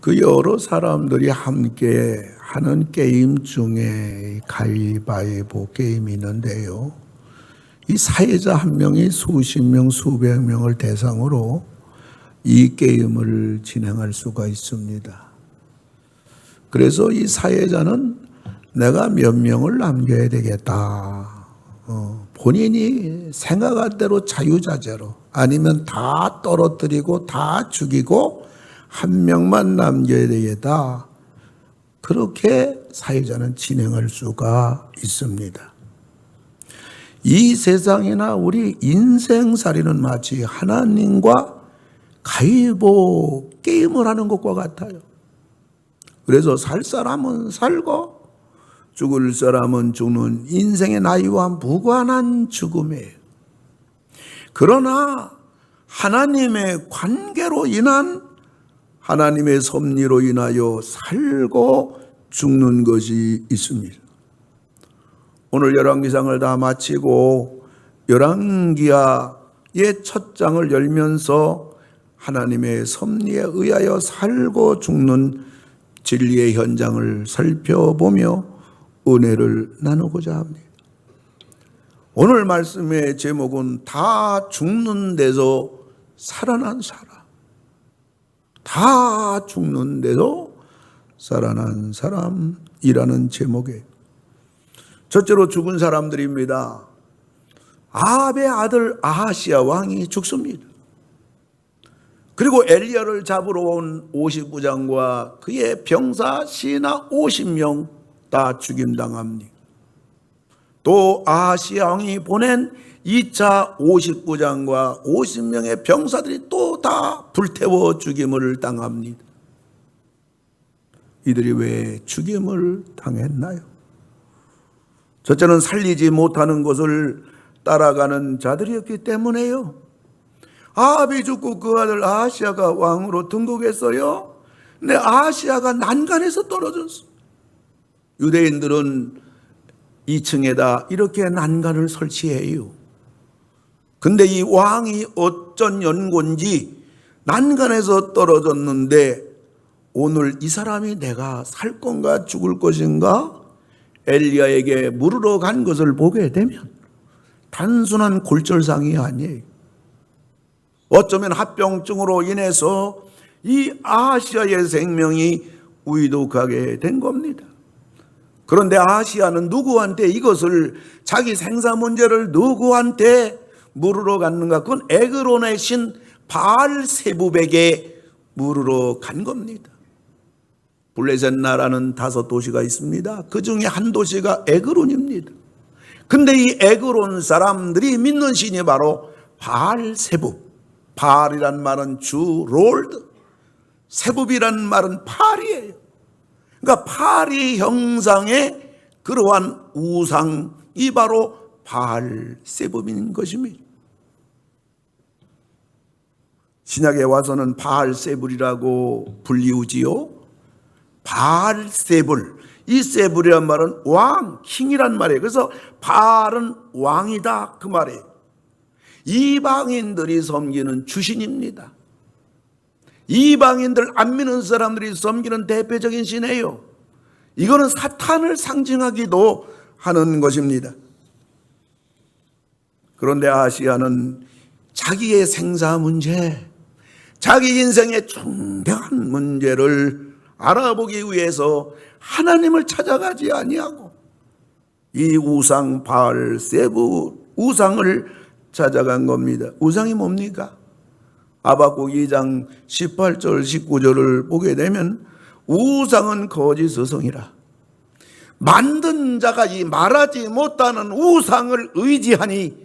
그 여러 사람들이 함께 하는 게임 중에 가위바위보 게임이 있는데요. 이 사회자 한 명이 수십 명, 수백 명을 대상으로 이 게임을 진행할 수가 있습니다. 그래서 이 사회자는 내가 몇 명을 남겨야 되겠다. 본인이 생각한 대로 자유자재로 아니면 다 떨어뜨리고 다 죽이고 한 명만 남겨야 되겠다. 그렇게 사회자는 진행할 수가 있습니다. 이 세상이나 우리 인생살이는 마치 하나님과 가위바위보 게임을 하는 것과 같아요. 그래서 살 사람은 살고 죽을 사람은 죽는 인생의 나이와 무관한 죽음이에요. 그러나 하나님의 관계로 인한 하나님의 섭리로 인하여 살고 죽는 것이 있습니다. 오늘 열왕기상을 다 마치고 열왕기하의 첫 장을 열면서 하나님의 섭리에 의하여 살고 죽는 진리의 현장을 살펴보며 은혜를 나누고자 합니다. 오늘 말씀의 제목은 다 죽는 데서 살아난 사람. 다 죽는 데서 살아난 사람이라는 제목이에요. 첫째로 죽은 사람들입니다. 아합의 아들 아하시야 왕이 죽습니다. 그리고 엘리야를 잡으러 온 59장과 그의 병사 신하 50명 다 죽임당합니다. 또 아하시야 왕이 보낸 2차 59장과 50명의 병사들이 또 다 불태워 죽임을 당합니다. 이들이 왜 죽임을 당했나요? 첫째는 살리지 못하는 것을 따라가는 자들이었기 때문에요. 아합이 죽고 그 아들 아하시야가 왕으로 등극했어요. 근데 아하시야가 난간에서 떨어졌어요. 유대인들은 2층에다 이렇게 난간을 설치해요. 근데 이 왕이 어쩐 연고인지 난간에서 떨어졌는데 오늘 이 사람이 내가 살 건가 죽을 것인가 엘리야에게 물으러 간 것을 보게 되면 단순한 골절상이 아니에요. 어쩌면 합병증으로 인해서 이 아하시야의 생명이 위독하게 된 겁니다. 그런데 아하시야는 누구한테 이것을 자기 생사 문제를 누구한테 물으러 갔는가? 그건 에그론의 신 바알세붑에게 물으러 간 겁니다. 블레셋 나라는 5도시가 있습니다. 그 중에 한 도시가 에그론입니다. 근데 이 에그론 사람들이 믿는 신이 바로 바알세붑. 바알이란 말은 주 롤드, 세붑이란 말은 파리예요. 그러니까 파리 형상의 그러한 우상이 바로 바알세붑인 것입니다. 신약에 와서는 바알세불이라고 불리우지요. 바알세불, 이 세불이란 말은 왕, 킹이란 말이에요. 그래서 바알은 왕이다 그 말이에요. 이방인들이 섬기는 주신입니다. 이방인들 안 믿는 사람들이 섬기는 대표적인 신이에요. 이거는 사탄을 상징하기도 하는 것입니다. 그런데 아하시야는 자기의 생사 문제, 자기 인생의 중대한 문제를 알아보기 위해서 하나님을 찾아가지 아니하고 이 우상 바알세붑 우상을 찾아간 겁니다. 우상이 뭡니까? 하박국 2장 18절 19절을 보게 되면 우상은 거짓 스승이라 만든 자가 이 말하지 못하는 우상을 의지하니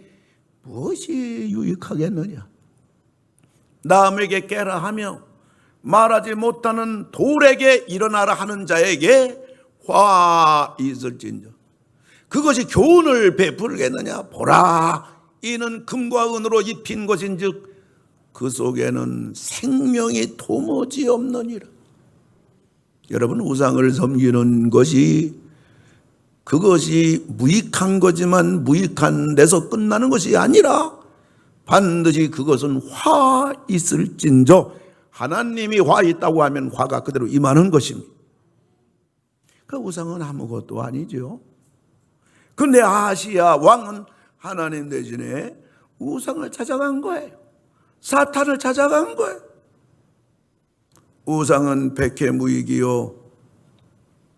무엇이 유익하겠느냐? 남에게 깨라 하며 말하지 못하는 돌에게 일어나라 하는 자에게 화 있을진저 그것이 교훈을 베풀겠느냐? 보라, 이는 금과 은으로 입힌 것인즉 그 속에는 생명이 도무지 없느니라. 여러분, 우상을 섬기는 것이 그것이 무익한 거지만 무익한 데서 끝나는 것이 아니라 반드시 그것은 화 있을진저 하나님이 화 있다고 하면 화가 그대로 임하는 것입니다. 그 우상은 아무것도 아니죠. 근데 아하시야 왕은 하나님 대신에 우상을 찾아간 거예요. 사탄을 찾아간 거예요. 우상은 백해무익이요,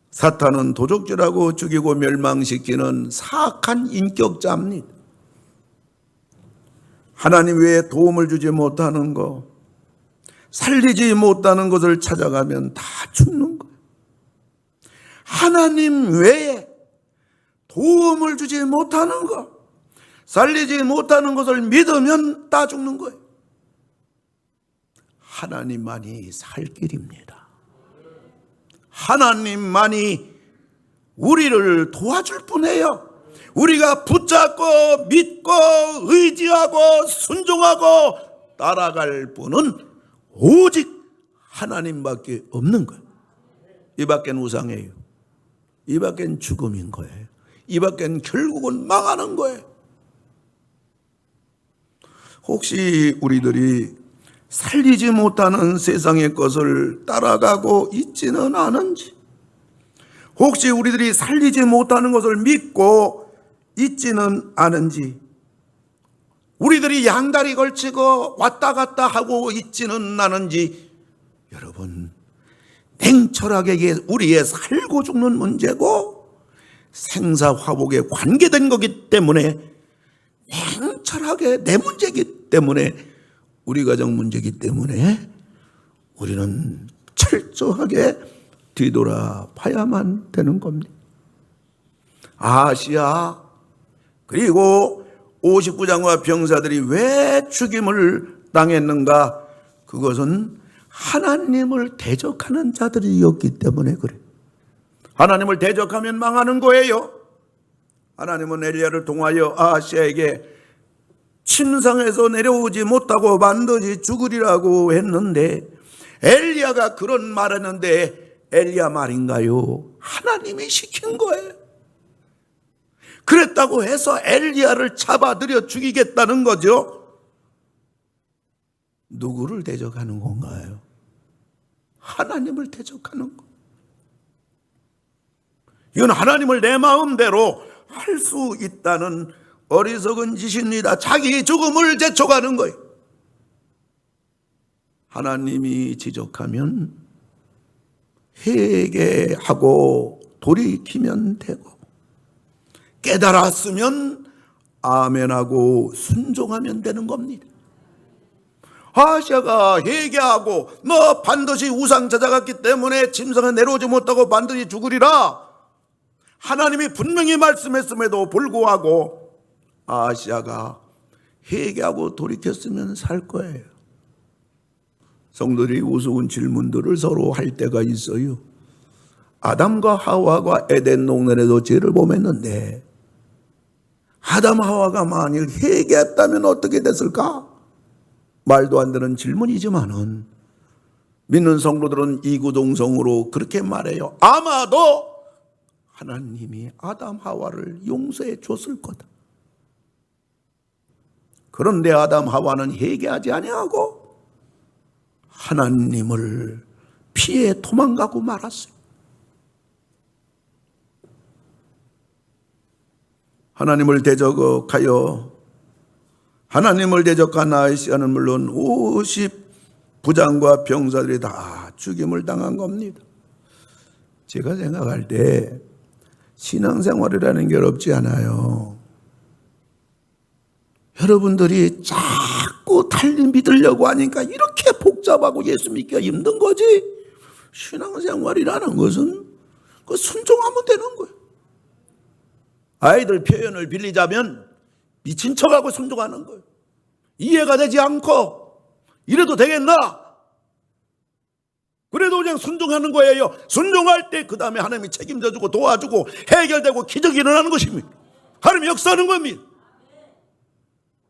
사탄은 도적질하고 죽이고 멸망시키는 사악한 인격자입니다. 하나님 외에 도움을 주지 못하는 것, 살리지 못하는 것을 찾아가면 다 죽는 거예요. 하나님 외에 도움을 주지 못하는 것, 살리지 못하는 것을 믿으면 다 죽는 거예요. 하나님만이 살 길입니다. 하나님만이 우리를 도와줄 뿐이에요. 우리가 붙잡고 믿고 의지하고 순종하고 따라갈 분은 오직 하나님밖에 없는 거예요. 이 밖엔 우상이에요. 이 밖엔 죽음인 거예요. 이 밖엔 결국은 망하는 거예요. 혹시 우리들이 살리지 못하는 세상의 것을 따라가고 있지는 않은지, 혹시 우리들이 살리지 못하는 것을 믿고 있지는 않은지, 우리들이 양다리 걸치고 왔다 갔다 하고 있지는 않은지, 여러분, 냉철하게 우리의 살고 죽는 문제고 생사화복에 관계된 거기 때문에, 냉철하게 내 문제이기 때문에, 우리 가정 문제이기 때문에 우리는 철저하게 뒤돌아봐야만 되는 겁니다. 아하시야 그리고 59장과 병사들이 왜 죽임을 당했는가? 그것은 하나님을 대적하는 자들이었기 때문에 그래요. 하나님을 대적하면 망하는 거예요. 하나님은 엘리야를 통하여 아하시야에게 침상에서 내려오지 못하고 반드시 죽으리라고 했는데, 엘리야가 그런 말했는데 엘리야 말인가요? 하나님이 시킨 거예요. 그랬다고 해서 엘리야를 잡아들여 죽이겠다는 거죠. 누구를 대적하는 건가요? 하나님을 대적하는 거. 이건 하나님을 내 마음대로 할 수 있다는 어리석은 짓입니다. 자기 죽음을 재촉하는 거예요. 하나님이 지적하면 회개하고 돌이키면 되고, 깨달았으면 아멘하고 순종하면 되는 겁니다. 아하시야가 회개하고 너 반드시 우상 찾아갔기 때문에 침상에 내려오지 못하고 반드시 죽으리라 하나님이 분명히 말씀했음에도 불구하고 아하시야가 회개하고 돌이켰으면 살 거예요. 성도들이 우스운 질문들을 서로 할 때가 있어요. 아담과 하와가 에덴 동산에서 죄를 범했는데 아담 하와가 만일 회개했다면 어떻게 됐을까? 말도 안 되는 질문이지만은 믿는 성도들은 이구동성으로 그렇게 말해요. 아마도 하나님이 아담 하와를 용서해 줬을 거다. 그런데 아담 하와는 회개하지 아니하고 하나님을 피해 도망가고 말았어요. 하나님을 대적하여 하나님을 대적한 아하시야는 물론 50부장과 병사들이 다 죽임을 당한 겁니다. 제가 생각할 때 신앙생활이라는 게 어렵지 않아요. 여러분들이 자꾸 달리 믿으려고 하니까 이렇게 복잡하고 예수 믿기가 힘든 거지. 신앙생활이라는 것은 그 순종하면 되는 거예요. 아이들 표현을 빌리자면 미친 척하고 순종하는 거예요. 이해가 되지 않고 이래도 되겠나? 그래도 그냥 순종하는 거예요. 순종할 때 그 다음에 하나님이 책임져주고 도와주고 해결되고 기적이 일어나는 것입니다. 하나님이 역사하는 겁니다.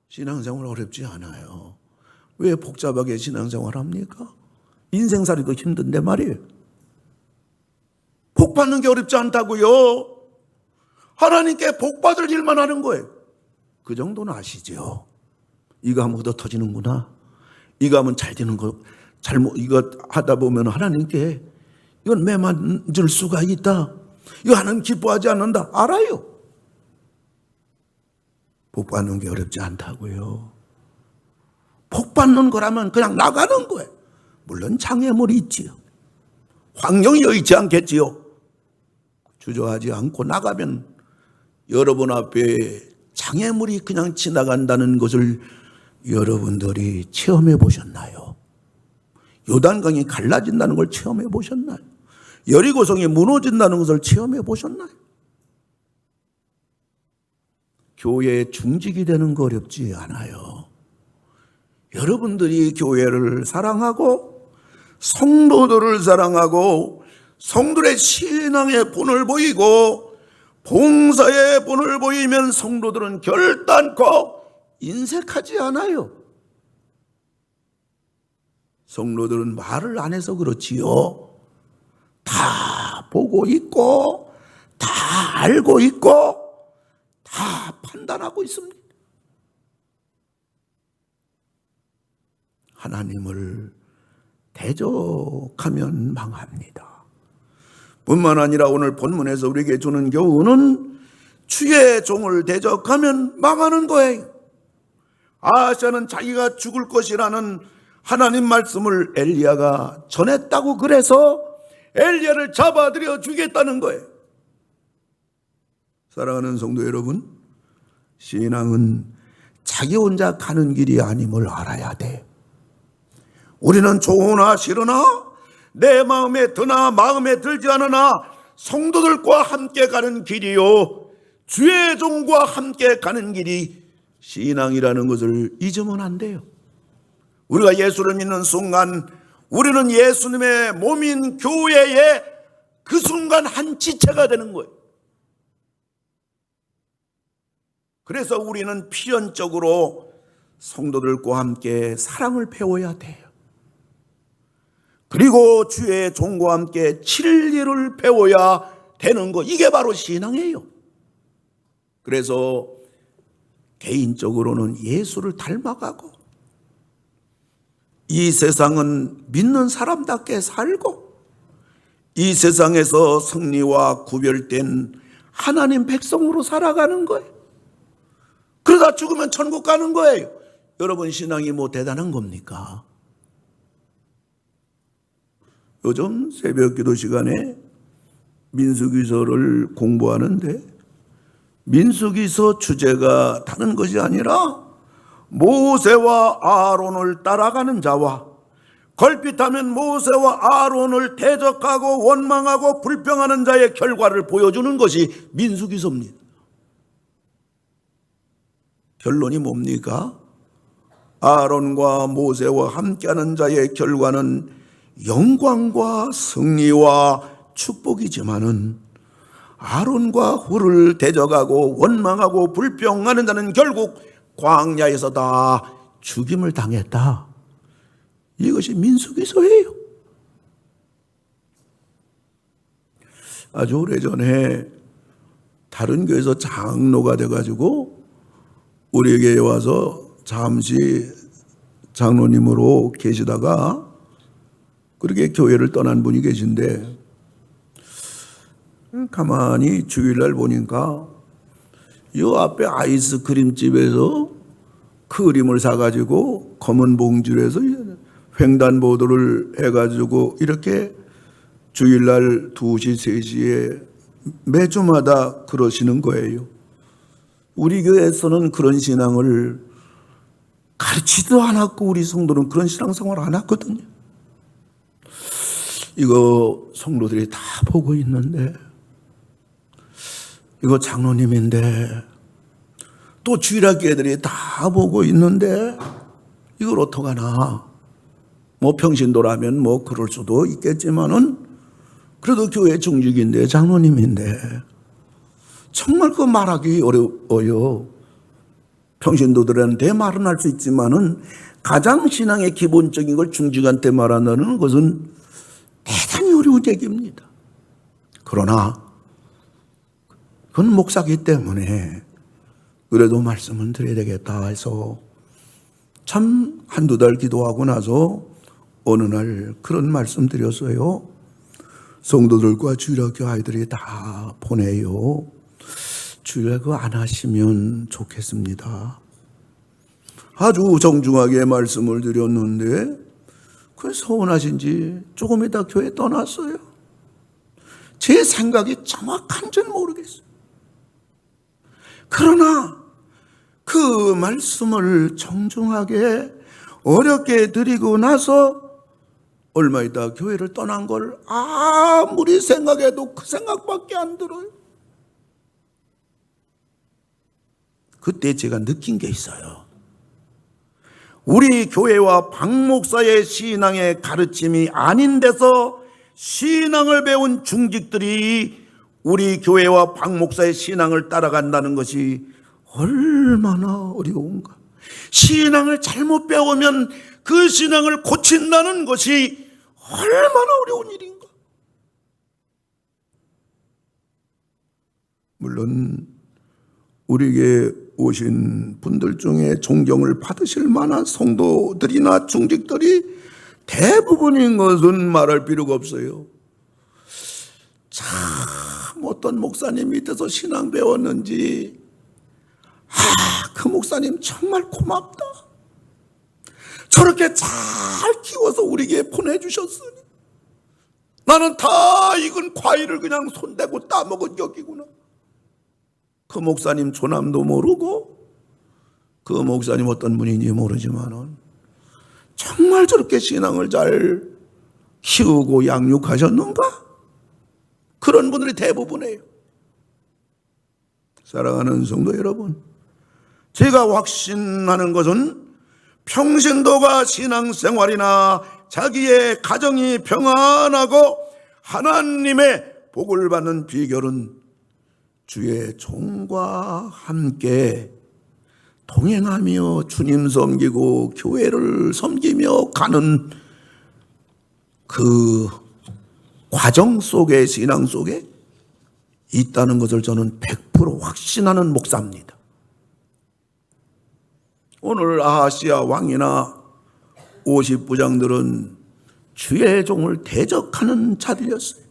신앙생활 어렵지 않아요. 왜 복잡하게 신앙생활 합니까? 인생살이도 힘든데 말이에요. 복 받는 게 어렵지 않다고요. 하나님께 복 받을 일만 하는 거예요. 그 정도는 아시죠? 이거 하면 얻어 터지는구나. 이거 하면 잘 되는 거, 잘못 이거 하다 보면 하나님께 이건 매 만질 수가 있다. 이거 하나님 기뻐하지 않는다. 알아요. 복 받는 게 어렵지 않다고요. 복 받는 거라면 그냥 나가는 거예요. 물론 장애물이 있지요. 환경이 여의치 않겠지요. 주저하지 않고 나가면 여러분 앞에 장애물이 그냥 지나간다는 것을 여러분들이 체험해 보셨나요? 요단강이 갈라진다는 걸 체험해 보셨나요? 여리고성이 무너진다는 것을 체험해 보셨나요? 교회에 중직이 되는 거 어렵지 않아요. 여러분들이 교회를 사랑하고 성도들을 사랑하고 성도들의 신앙의 본을 보이고 봉사의 본을 보이면 성도들은 결단코 인색하지 않아요. 성도들은 말을 안 해서 그렇지요. 다 보고 있고 다 알고 있고 다 판단하고 있습니다. 하나님을 대적하면 망합니다. 뿐만 아니라 오늘 본문에서 우리에게 주는 교훈은 주의 종을 대적하면 망하는 거예요. 아하시아는 자기가 죽을 것이라는 하나님 말씀을 엘리야가 전했다고 그래서 엘리야를 잡아들여 죽이겠다는 거예요. 사랑하는 성도 여러분, 신앙은 자기 혼자 가는 길이 아님을 알아야 돼. 우리는 좋으나 싫으나 내 마음에 드나 마음에 들지 않으나 성도들과 함께 가는 길이요 주의 종과 함께 가는 길이 신앙이라는 것을 잊으면 안 돼요. 우리가 예수를 믿는 순간 우리는 예수님의 몸인 교회의 그 순간 한 지체가 되는 거예요. 그래서 우리는 필연적으로 성도들과 함께 사랑을 배워야 돼요. 그리고 주의 종과 함께 진리를 배워야 되는 것, 이게 바로 신앙이에요. 그래서 개인적으로는 예수를 닮아가고 이 세상은 믿는 사람답게 살고 이 세상에서 승리와 구별된 하나님 백성으로 살아가는 거예요. 그러다 죽으면 천국 가는 거예요. 여러분 신앙이 뭐 대단한 겁니까? 요즘 새벽 기도 시간에 민수기서를 공부하는데 민수기서 주제가 다른 것이 아니라 모세와 아론을 따라가는 자와 걸핏하면 모세와 아론을 대적하고 원망하고 불평하는 자의 결과를 보여주는 것이 민수기서입니다. 결론이 뭡니까? 아론과 모세와 함께하는 자의 결과는 영광과 승리와 축복이지만은 아론과 훌을 대적하고 원망하고 불평하는 자는 결국 광야에서 다 죽임을 당했다. 이것이 민수기서예요. 아주 오래전에 다른 교회에서 장로가 돼가지고 우리에게 와서 잠시 장로님으로 계시다가 그렇게 교회를 떠난 분이 계신데 가만히 주일날 보니까 이 앞에 아이스크림 집에서 크림을 사가지고 검은 봉지로 해서 횡단보도를 해가지고 이렇게 주일날 2시, 3시에 매주마다 그러시는 거예요. 우리 교회에서는 그런 신앙을 가르치지도 않았고 우리 성도는 그런 신앙생활을 안 했거든요. 이거 성도들이 다 보고 있는데 이거 장로님인데 또 주일학교애들이 다 보고 있는데 이걸 어떡하나. 뭐 평신도라면 뭐 그럴 수도 있겠지만은 그래도 교회 중직인데 장로님인데 정말 그 말하기 어려워요. 평신도들한테 말은 할 수 있지만은 가장 신앙의 기본적인 걸 중직한테 말한다는 것은 대단히 어려운 얘기입니다. 그러나 그건 목사기 때문에 그래도 말씀은 드려야 되겠다 해서 참 한두 달 기도하고 나서 어느 날 그런 말씀 드렸어요. 성도들과 주일학교 아이들이 다 보내요. 주일학교 안 하시면 좋겠습니다. 아주 정중하게 말씀을 드렸는데 그 서운하신지 조금 있다 교회 떠났어요. 제 생각이 정확한지는 모르겠어요. 그러나 그 말씀을 정중하게 어렵게 드리고 나서 얼마 있다 교회를 떠난 걸 아무리 생각해도 그 생각밖에 안 들어요. 그때 제가 느낀 게 있어요. 우리 교회와 박 목사의 신앙의 가르침이 아닌 데서 신앙을 배운 중직들이 우리 교회와 박 목사의 신앙을 따라간다는 것이 얼마나 어려운가. 신앙을 잘못 배우면 그 신앙을 고친다는 것이 얼마나 어려운 일인가. 물론 우리에게 오신 분들 중에 존경을 받으실 만한 성도들이나 중직들이 대부분인 것은 말할 필요가 없어요. 참 어떤 목사님 밑에서 신앙 배웠는지 그 목사님 정말 고맙다. 저렇게 잘 키워서 우리에게 보내주셨으니 나는 다 익은 과일을 그냥 손대고 따먹은 격이구나. 그 목사님 조남도 모르고 그 목사님 어떤 분인지 모르지만은 정말 저렇게 신앙을 잘 키우고 양육하셨는가? 그런 분들이 대부분이에요. 사랑하는 성도 여러분, 제가 확신하는 것은 평신도가 신앙생활이나 자기의 가정이 평안하고 하나님의 복을 받는 비결은 주의 종과 함께 동행하며 주님 섬기고 교회를 섬기며 가는 그 과정 속에, 신앙 속에 있다는 것을 저는 100% 확신하는 목사입니다. 오늘 아하시아 왕이나 50부장들은 주의 종을 대적하는 자들이었어요.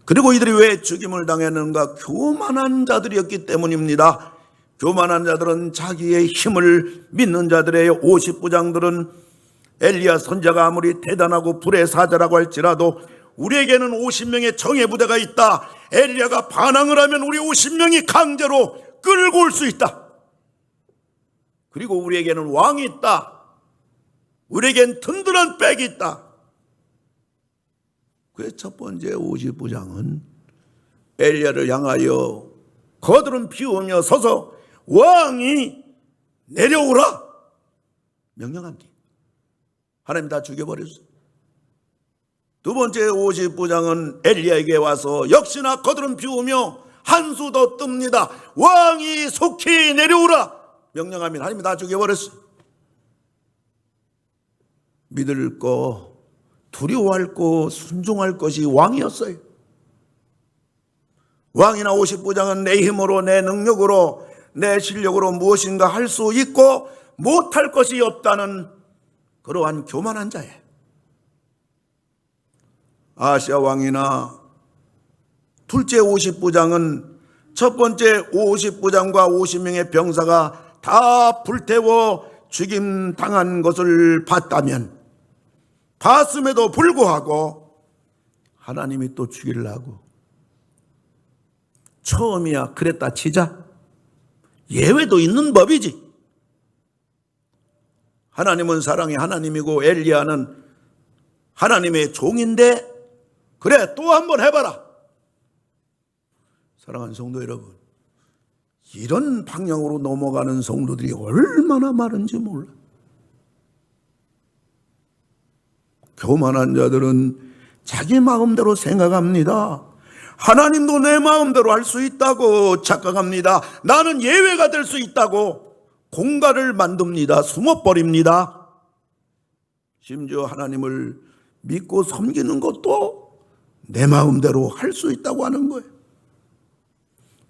그리고 이들이 왜 죽임을 당했는가? 교만한 자들이었기 때문입니다. 교만한 자들은 자기의 힘을 믿는 자들이에요. 50부장들은 엘리야 선지자가 아무리 대단하고 불의 사자라고 할지라도 우리에게는 50명의 정예부대가 있다. 엘리야가 반항을 하면 우리 50명이 강제로 끌고 올 수 있다. 그리고 우리에게는 왕이 있다. 우리에겐 든든한 백이 있다. 그래서 첫 번째 50부장은 엘리야를 향하여 거들은 피우며 서서 왕이 내려오라 명령한다. 하나님 다 죽여버렸어요. 두 번째 50부장은 엘리야에게 와서 역시나 거들은 피우며 한 수 더 뜹니다. 왕이 속히 내려오라 명령하면 하나님이 다 죽여버렸어요. 믿을 거, 두려워할 거, 순종할 것이 왕이었어요. 왕이나 50부장은 내 힘으로, 내 능력으로, 내 실력으로 무엇인가 할 수 있고 못할 것이 없다는 그러한 교만한 자예요. 아시아 왕이나 둘째 50부장은 첫 번째 50부장과 50명의 병사가 다 불태워 죽임 당한 것을 봤다면, 봤음에도 불구하고 하나님이 또 죽이려고, 처음이야 그랬다 치자, 예외도 있는 법이지. 하나님은 사랑의 하나님이고 엘리야는 하나님의 종인데 그래 또 한번 해봐라. 사랑하는 성도 여러분, 이런 방향으로 넘어가는 성도들이 얼마나 많은지 몰라. 교만한 자들은 자기 마음대로 생각합니다. 하나님도 내 마음대로 할 수 있다고 착각합니다. 나는 예외가 될 수 있다고 공간을 만듭니다. 숨어버립니다. 심지어 하나님을 믿고 섬기는 것도 내 마음대로 할 수 있다고 하는 거예요.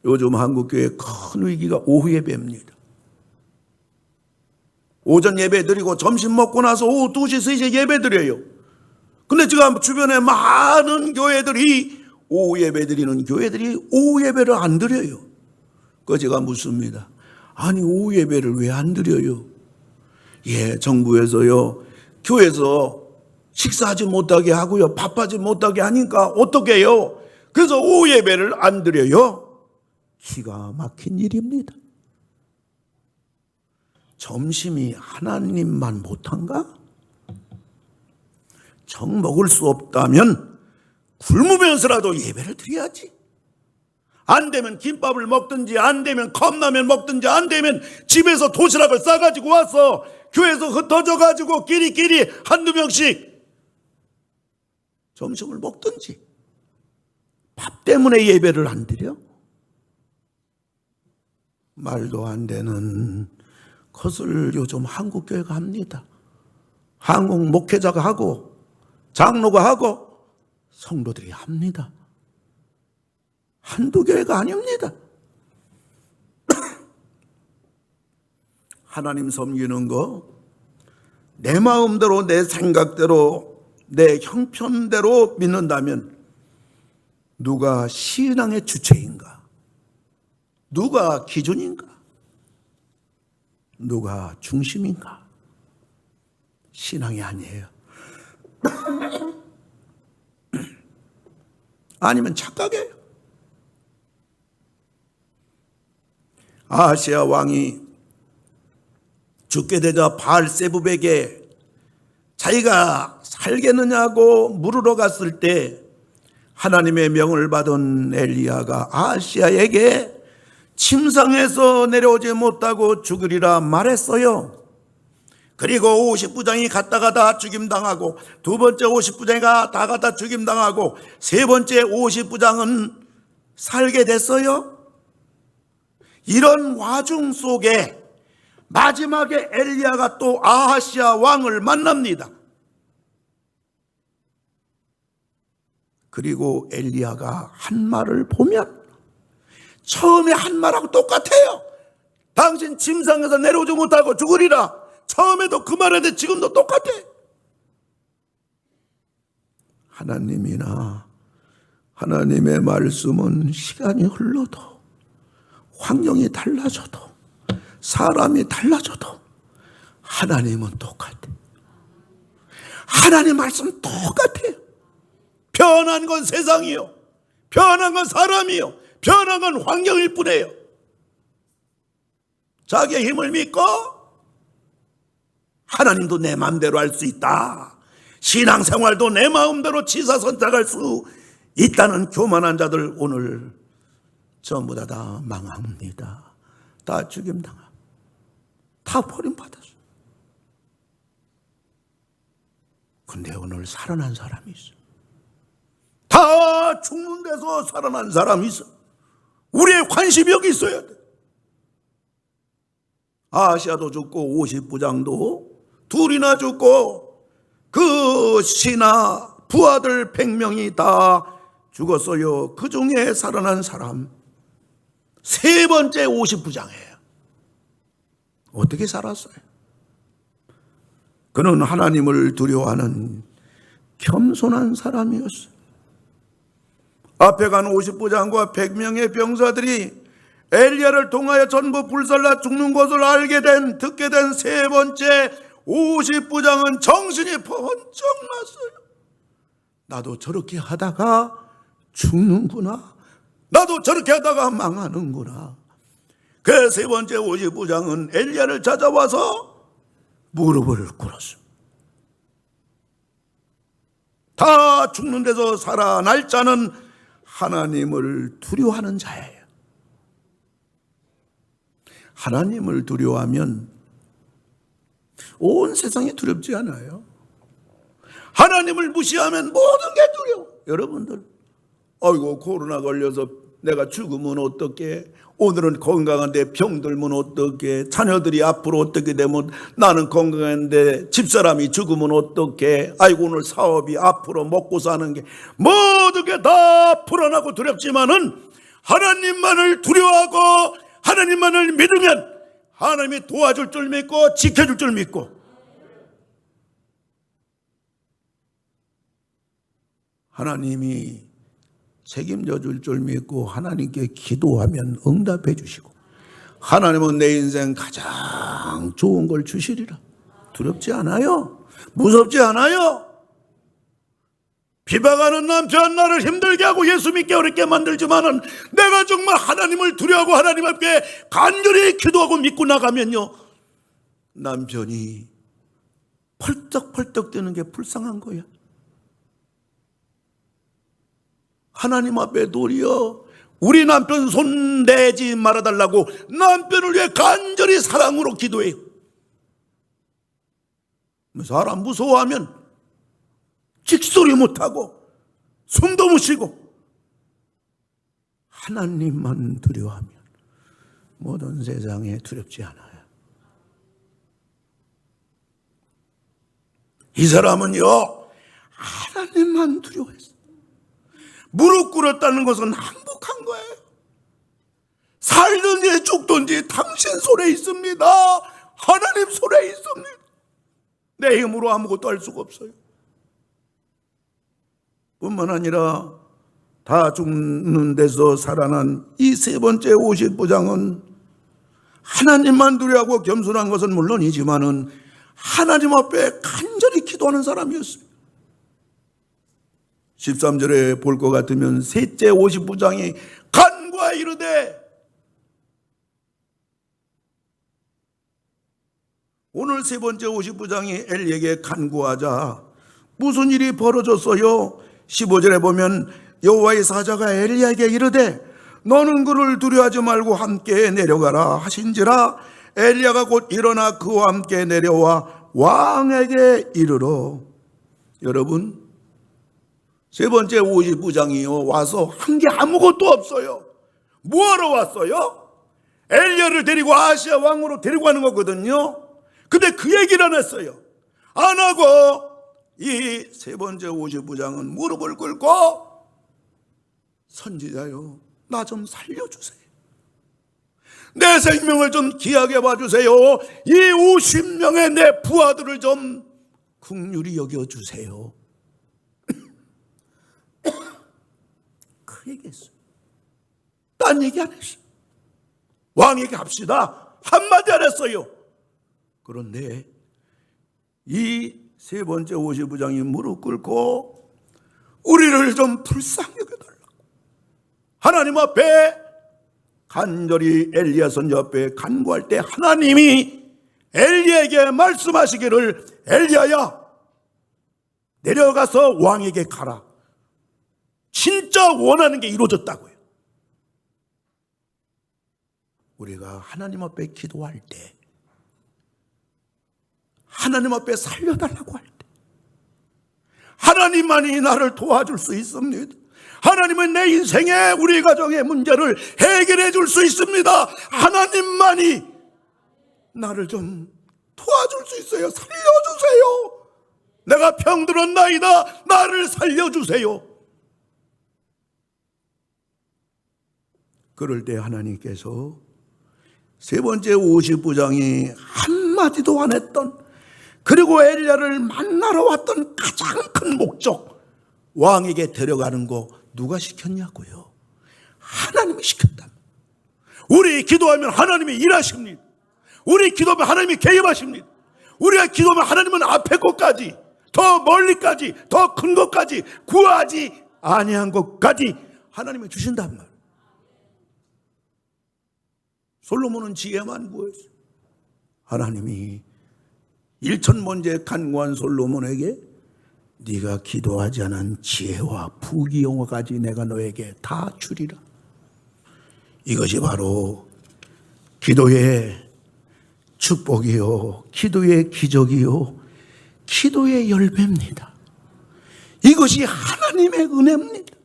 요즘 한국교회 큰 위기가 오후 예배입니다. 오전 예배 드리고 점심 먹고 나서 오후 2시, 3시에 예배 드려요. 근데 지금 주변에 많은 교회들이 오후 예배 드리는 교회들이 오후 예배를 안 드려요. 그거 제가 묻습니다. 아니, 오후 예배를 왜 안 드려요? 예, 정부에서요, 교회에서 식사하지 못하게 하고요, 밥하지 못하게 하니까 어떻게 해요? 그래서 오후 예배를 안 드려요. 기가 막힌 일입니다. 점심이 하나님만 못한가? 정 먹을 수 없다면 굶으면서라도 예배를 드려야지. 안 되면 김밥을 먹든지, 안 되면 컵라면 먹든지, 안 되면 집에서 도시락을 싸가지고 와서 교회에서 흩어져가지고 끼리끼리 한두 명씩 점심을 먹든지. 밥 때문에 예배를 안 드려? 말도 안 되는 것을 요즘 한국교회가 합니다. 한국 목회자가 하고 장로가 하고 성도들이 합니다. 한두 교회가 아닙니다. 하나님 섬기는 거 내 마음대로, 내 생각대로, 내 형편대로 믿는다면 누가 신앙의 주체인가? 누가 기준인가? 누가 중심인가? 신앙이 아니에요. 아니면 착각이에요. 아하시야 왕이 죽게 되자 바알세붑에게 자기가 살겠느냐고 물으러 갔을 때 하나님의 명을 받은 엘리야가 아하시야에게 침상에서 내려오지 못하고 죽으리라 말했어요. 그리고 50부장이 갔다가 다 죽임당하고, 두 번째 50부장이 다 갔다 죽임당하고, 세 번째 50부장은 살게 됐어요. 이런 와중 속에 마지막에 엘리야가 또 아하시야 왕을 만납니다. 그리고 엘리야가 한 말을 보면 처음에 한 말하고 똑같아요. 당신 침상에서 내려오지 못하고 죽으리라. 처음에도 그 말인데 지금도 똑같아. 하나님이나 하나님의 말씀은 시간이 흘러도, 환경이 달라져도, 사람이 달라져도 하나님은 똑같아. 하나님 말씀은 똑같아요. 변한 건 세상이요, 변한 건 사람이요, 변한 건 환경일 뿐이에요. 자기의 힘을 믿고 하나님도 내 마음대로 할 수 있다, 신앙생활도 내 마음대로 취사선택할 수 있다는 교만한 자들 오늘 전부 다 망합니다. 다 죽임당하고 다 버림받았어요. 근데 오늘 살아난 사람이 있어. 다 죽는 데서 살아난 사람이 있어. 우리의 관심이 여기 있어야 돼. 아하시야도 죽고 50부장도 둘이나 죽고 그 신하 부하들 100명이 다 죽었어요. 그 중에 살아난 사람 세 번째 50부장이에요. 어떻게 살았어요? 그는 하나님을 두려워하는 겸손한 사람이었어요. 앞에 간 50부장과 100명의 병사들이 엘리야를 통하여 전부 불살라 죽는 것을 듣게 된 세 번째 50부장은 정신이 번쩍 났어요. 나도 저렇게 하다가 죽는구나. 나도 저렇게 하다가 망하는구나. 그 세 번째 50부장은 엘리야를 찾아와서 무릎을 꿇었습니다. 다 죽는 데서 살아날 자는 하나님을 두려워하는 자예요. 하나님을 두려워하면 온 세상이 두렵지 않아요. 하나님을 무시하면 모든 게 두려워. 여러분들, 아이고 코로나 걸려서 내가 죽으면 어떡해? 오늘은 건강한데 병들면 어떡해? 자녀들이 앞으로 어떻게 되면, 나는 건강한데 집사람이 죽으면 어떡해? 아이고 오늘 사업이 앞으로 먹고 사는 게 모든 게 다 불안하고 두렵지만은 하나님만을 두려워하고 하나님만을 믿으면 하나님이 도와줄 줄 믿고 지켜줄 줄 믿고 하나님이 책임져 줄 줄 믿고 하나님께 기도하면 응답해 주시고 하나님은 내 인생 가장 좋은 걸 주시리라. 두렵지 않아요? 무섭지 않아요? 비방하는 남편 나를 힘들게 하고 예수 믿게 어렵게 만들지만은 내가 정말 하나님을 두려워하고 하나님 앞에 간절히 기도하고 믿고 나가면요, 남편이 펄떡펄떡 뛰는 게 불쌍한 거야. 하나님 앞에 도리어 우리 남편 손 내지 말아달라고 남편을 위해 간절히 사랑으로 기도해요. 사람 무서워하면 직소리 못하고 숨도 못 쉬고 하나님만 두려워하면 모든 세상에 두렵지 않아요. 이 사람은요, 하나님만 두려워했어요. 무릎 꿇었다는 것은 행복한 거예요. 살든지 죽든지 당신 손에 있습니다. 하나님 손에 있습니다. 내 힘으로 아무것도 할 수가 없어요. 뿐만 아니라 다 죽는 데서 살아난 이 세 번째 50부장은 하나님만 두려워하고 겸손한 것은 물론이지만은 하나님 앞에 간절히 기도하는 사람이었어요. 13절에 볼 것 같으면 셋째 50부장이 간구하여 이르되, 오늘 세 번째 50부장이 엘리에게 간구하자 무슨 일이 벌어졌어요? 15절에 보면 여호와의 사자가 엘리야에게 이르되 너는 그를 두려워하지 말고 함께 내려가라 하신지라 엘리야가 곧 일어나 그와 함께 내려와 왕에게 이르러. 여러분, 세 번째 50부장이요 와서 한 게 아무것도 없어요. 뭐하러 왔어요? 엘리야를 데리고 아시아 왕으로 데리고 가는 거거든요. 근데 그 얘기를 안 했어요. 안 하고 이 세 번째 50부장은 무릎을 꿇고 선지자요, 나 좀 살려주세요. 내 생명을 좀 귀하게 봐주세요. 이 50명의 내 부하들을 좀 긍휼히 여겨주세요. 그 얘기했어요. 딴 얘기 안 했어요. 왕에게 합시다 한마디 안 했어요. 그런데 이 세 번째 50부장이 무릎 꿇고 우리를 좀 불쌍히 여겨달라고 하나님 앞에 간절히 엘리야 선지 앞에 간구할 때 하나님이 엘리야에게 말씀하시기를 엘리야야 내려가서 왕에게 가라. 진짜 원하는 게 이루어졌다고요. 우리가 하나님 앞에 기도할 때, 하나님 앞에 살려달라고 할 때 하나님만이 나를 도와줄 수 있습니다. 하나님은 내 인생에 우리 가정의 문제를 해결해 줄 수 있습니다. 하나님만이 나를 좀 도와줄 수 있어요. 살려주세요. 내가 병들었나이다. 나를 살려주세요. 그럴 때 하나님께서 세 번째 50부장이 한마디도 안 했던, 그리고 엘리야를 만나러 왔던 가장 큰 목적, 왕에게 데려가는 거 누가 시켰냐고요? 하나님이 시켰다. 우리 기도하면 하나님이 일하십니다. 우리 기도하면 하나님이 개입하십니다. 우리가 기도하면 하나님은 앞에 것까지, 더 멀리까지, 더 큰 것까지, 구하지 아니한 것까지 하나님이 주신단 말이에요. 솔로몬은 지혜만 구했어요. 하나님이 1,000번째 간구한 솔로몬에게 네가 기도하지 않은 지혜와 부귀영화까지 내가 너에게 다 주리라. 이것이 바로 기도의 축복이요, 기도의 기적이요, 기도의 열매입니다. 이것이 하나님의 은혜입니다.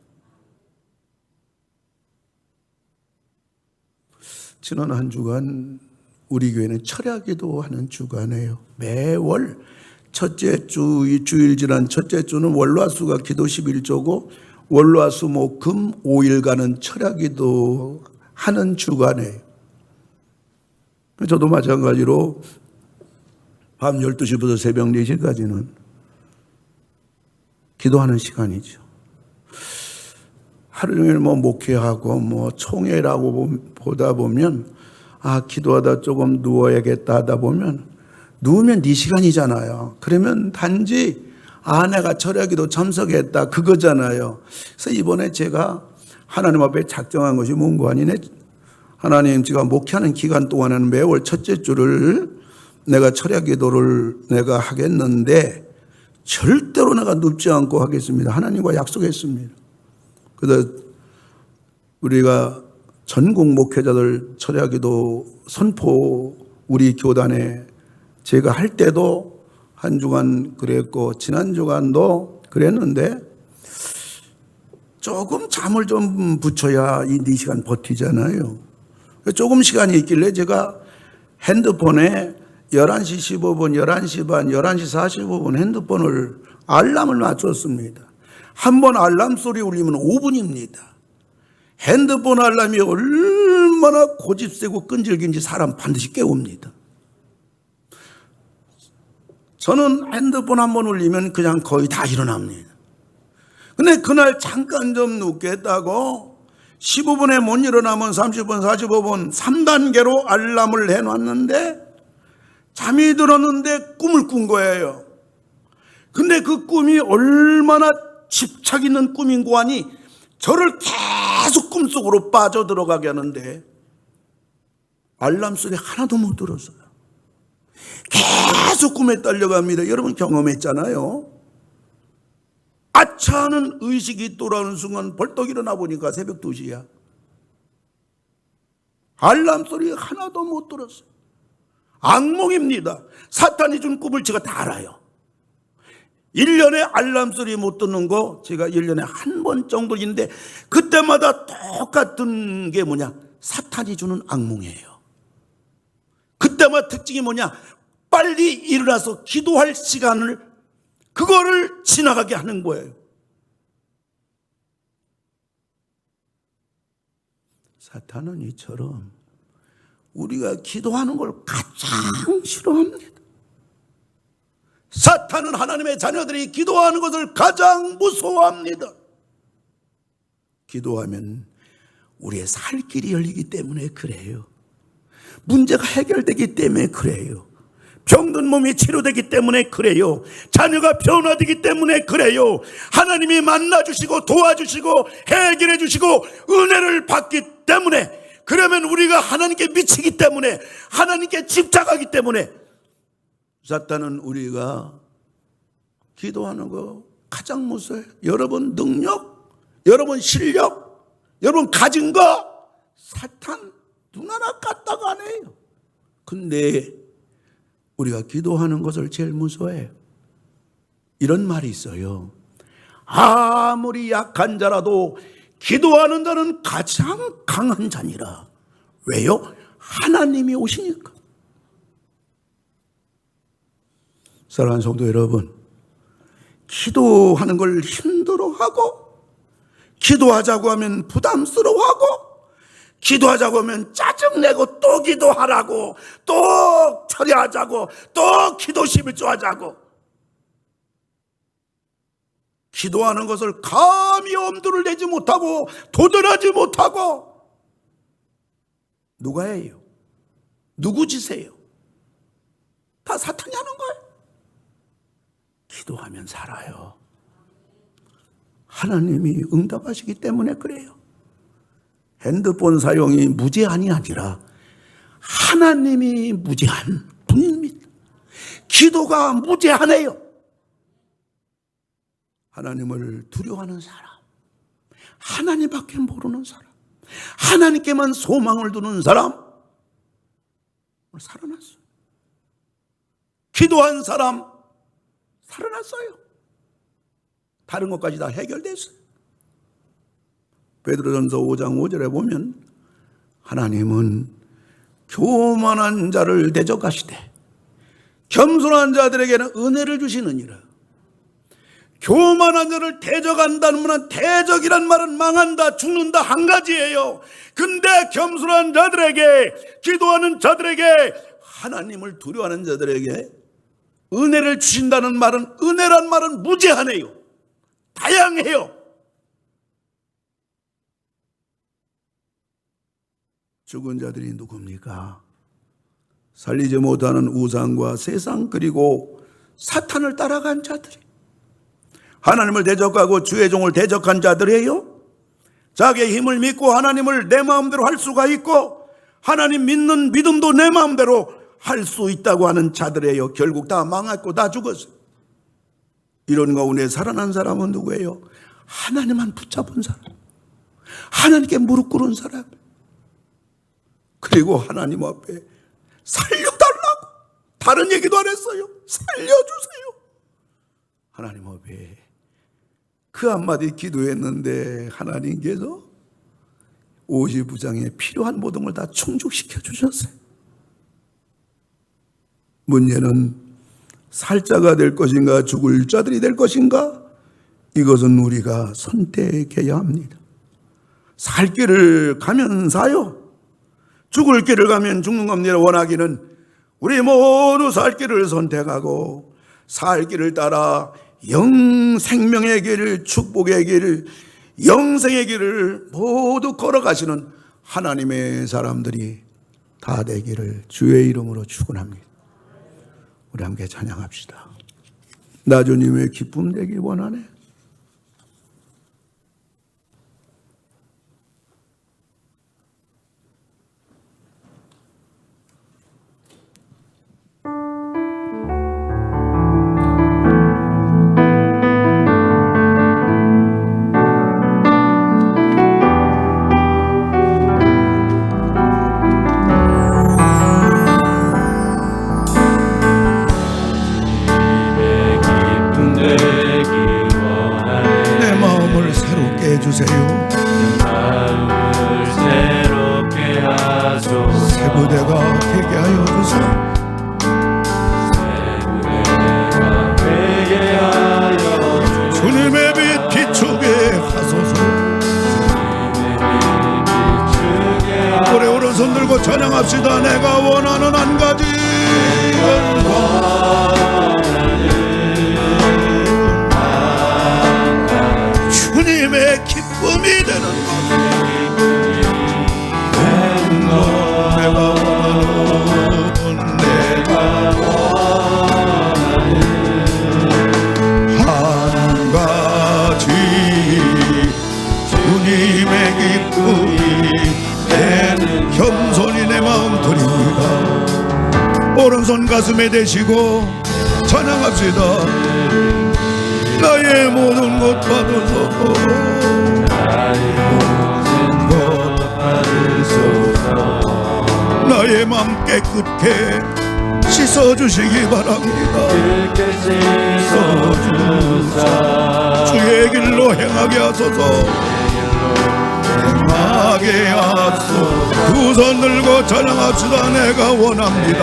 지난 한 주간 우리 교회는 철야기도 하는 주간이에요. 매월 첫째 주, 이 주일 지난 첫째 주는 월화수가 기도 11조고 월화수목금 5일간은 철야기도 하는 주간이에요. 저도 마찬가지로 밤 12시부터 새벽 4시까지는 기도하는 시간이죠. 하루 종일 목회하고 총회라고 보다 보면 기도하다 조금 누워야겠다 하다 보면 누우면 네 시간이잖아요. 그러면 단지 내가 철야기도 참석했다 그거잖아요. 그래서 이번에 제가 하나님 앞에 작정한 것이 뭔가 아니네. 하나님, 제가 목회하는 기간 동안에는 매월 첫째 주를 내가 철야기도를 내가 하겠는데 절대로 내가 눕지 않고 하겠습니다. 하나님과 약속했습니다. 그래서 우리가 전국 목회자들 철야기도 선포 우리 교단에 제가 할 때도 한 주간 그랬고 지난 주간도 그랬는데 조금 잠을 좀 붙여야 이 4시간 버티잖아요. 조금 시간이 있길래 제가 핸드폰에 11시 15분, 11시 반, 11시 45분 핸드폰을 알람을 맞췄습니다. 한 번 알람 소리 울리면 5분입니다. 핸드폰 알람이 얼마나 고집세고 끈질긴지 사람 반드시 깨웁니다. 저는 핸드폰 한 번 울리면 그냥 거의 다 일어납니다. 근데 그날 잠깐 좀 눕겠다고 15분에 못 일어나면 30분, 45분 3단계로 알람을 해놨는데 잠이 들었는데 꿈을 꾼 거예요. 근데 그 꿈이 얼마나 집착 있는 꿈인고 하니 저를 계속 꿈속으로 빠져들어가게 하는데 알람 소리 하나도 못 들었어요. 계속 꿈에 딸려갑니다. 여러분 경험했잖아요. 아차 하는 의식이 돌아오는 순간 벌떡 일어나 보니까 새벽 2시야. 알람 소리 하나도 못 들었어요. 악몽입니다. 사탄이 준 꿈을 제가 다 알아요. 1년에 알람 소리 못 듣는 거 제가 1년에 한 번 정도인데 그때마다 똑같은 게 사탄이 주는 악몽이에요. 그때마다 특징이 빨리 일어나서 기도할 시간을 그거를 지나가게 하는 거예요. 사탄은 이처럼 우리가 기도하는 걸 가장 싫어합니다. 사탄은 하나님의 자녀들이 기도하는 것을 가장 무서워합니다. 기도하면 우리의 살 길이 열리기 때문에 그래요. 문제가 해결되기 때문에 그래요. 병든 몸이 치료되기 때문에 그래요. 자녀가 변화되기 때문에 그래요. 하나님이 만나주시고 도와주시고 해결해 주시고 은혜를 받기 때문에, 그러면 우리가 하나님께 미치기 때문에, 하나님께 집착하기 때문에 사탄은 우리가 기도하는 거 가장 무서워요. 여러분 능력, 여러분 실력, 여러분 가진 거 사탄 눈 하나 까딱 안 해요. 근데 우리가 기도하는 것을 제일 무서워해요. 이런 말이 있어요. 아무리 약한 자라도 기도하는 자는 가장 강한 자니라. 왜요? 하나님이 오시니까. 사랑하는 성도 여러분, 기도하는 걸 힘들어하고, 기도하자고 하면 부담스러워하고, 기도하자고 하면 짜증내고 또 기도하라고, 또 처리하자고, 또 기도 11조 하자고, 기도하는 것을 감히 엄두를 내지 못하고 도전하지 못하고, 누가 해요? 누구 짓이에요? 다 사탄이 하는 거예요. 기도하면 살아요. 하나님이 응답하시기 때문에 그래요. 핸드폰 사용이 무제한이 아니라 하나님이 무제한 분입니다. 기도가 무제한해요. 하나님을 두려워하는 사람, 하나님밖에 모르는 사람, 하나님께만 소망을 두는 사람 살아났어요. 기도한 사람 살아났어요. 다른 것까지 다 해결됐어요. 베드로전서 5장 5절에 보면 하나님은 교만한 자를 대적하시되 겸손한 자들에게는 은혜를 주시느니라. 교만한 자를 대적한다는 말은, 대적이란 말은 망한다, 죽는다 한 가지예요. 근데 겸손한 자들에게, 기도하는 자들에게, 하나님을 두려워하는 자들에게 은혜를 주신다는 말은, 은혜란 말은 무제한해요. 다양해요. 죽은 자들이 누굽니까? 살리지 못하는 우상과 세상, 그리고 사탄을 따라간 자들이, 하나님을 대적하고 주의 종을 대적한 자들이에요. 자기의 힘을 믿고 하나님을 내 마음대로 할 수가 있고, 하나님 믿는 믿음도 내 마음대로 할 수 있다고 하는 자들이에요. 결국 다 망했고 다 죽었어요. 이런 가운데 살아난 사람은 누구예요? 하나님만 붙잡은 사람, 하나님께 무릎 꿇은 사람, 그리고 하나님 앞에 살려달라고, 다른 얘기도 안 했어요. 살려주세요. 하나님 앞에 그 한마디 기도했는데 하나님께서 50부장에 필요한 모든 걸 다 충족시켜 주셨어요. 문제는 살 자가 될 것인가, 죽을 자들이 될 것인가? 이것은 우리가 선택해야 합니다. 살 길을 가면 사요, 죽을 길을 가면 죽는 겁니다. 원하기는 우리 모두 살 길을 선택하고 살 길을 따라 생명의 길을, 축복의 길을, 영생의 길을 모두 걸어가시는 하나님의 사람들이 다 되기를 주의 이름으로 축원합니다. 우리 함께 찬양합시다. 나 주님의 기쁨 되기 원하네. 주세요. 마음을 새롭게 하소서. 새 부대가 되게 하여 주소서. 새 부대가 되게 하여 주소서. 주님의 빛 비추게 하소서. 우리 오른손 들고 찬양합시다. 내가 원하는 한 가지, 주님의 기쁨이 되는 것, 내가 원하는 한 가지, 주님의 기쁨이 되는, 겸손히 내 마음 드립니다. 오른손 가슴에 대시고 찬양합시다. 나의 모든 것 받으소서. 나의 맘 깨끗게 씻어주시기 바랍니다. 주의 길로 행하게 하소서. 행하게 하소서. 두 손 들고 찬양합시다. 내가 원합니다.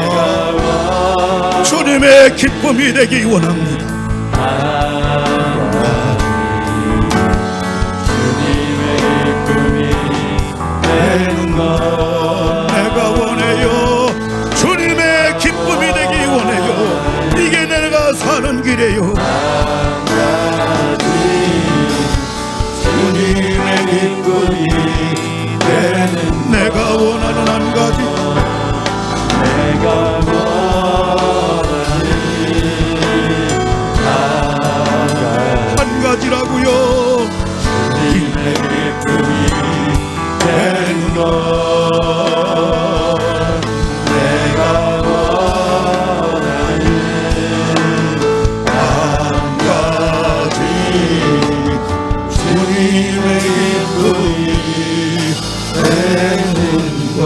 주님의 기쁨이 되기 원합니다. 내가 원해요. 주님의 기쁨이 되기 원해요. 이게 내가 사는 길이에요. 주님의 기쁨이 되는, 내가 원하는 한 가지, 내가 원하는 한 가지라고요. 주님의 기쁨이 되는 것, 내가 원하는 한 가지, 주님의 기쁨이 되는 것.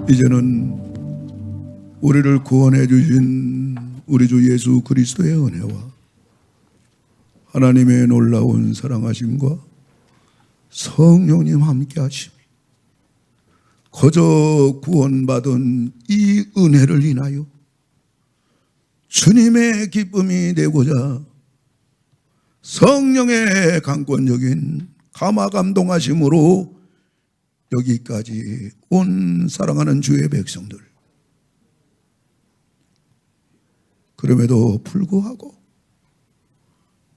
이제는 우리를 구원해 주신 우리 주 예수 그리스도의 은혜와 하나님의 놀라운 사랑하심과 성령님 함께 하심이 거저 구원받은 이 은혜를 인하여 주님의 기쁨이 되고자 성령의 강권적인 감화감동하심으로 여기까지 온 사랑하는 주의 백성들, 그럼에도 불구하고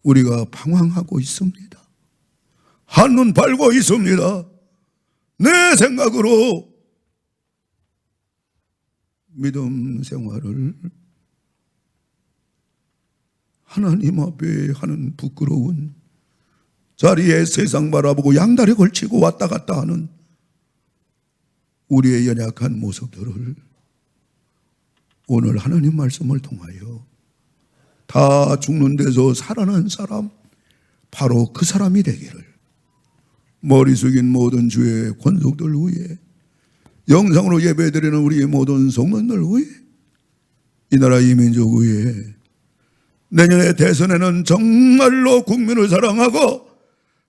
우리가 방황하고 있습니다. 한눈 팔고 있습니다. 내 생각으로 믿음 생활을 하나님 앞에 하는 부끄러운 자리에 세상 바라보고 양다리 걸치고 왔다 갔다 하는 우리의 연약한 모습들을 오늘 하나님 말씀을 통하여 다 죽는 데서 살아난 사람, 바로 그 사람이 되기를 머리 숙인 모든 주의 권속들 위해, 영상으로 예배드리는 우리의 모든 성도들 위해, 이 나라 이 민족 위해 내년의 대선에는 정말로 국민을 사랑하고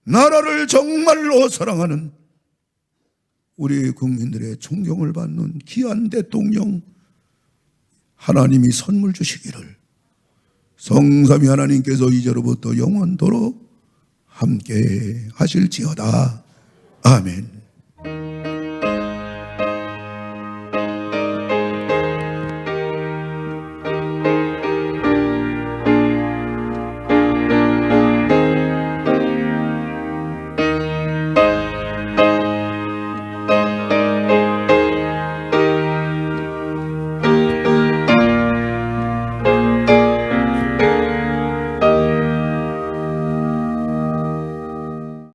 나라를 정말로 사랑하는 우리 국민들의 존경을 받는 귀한 대통령 하나님이 선물 주시기를 성삼위 하나님께서 이제로부터 영원토록 함께 하실지어다. 아멘.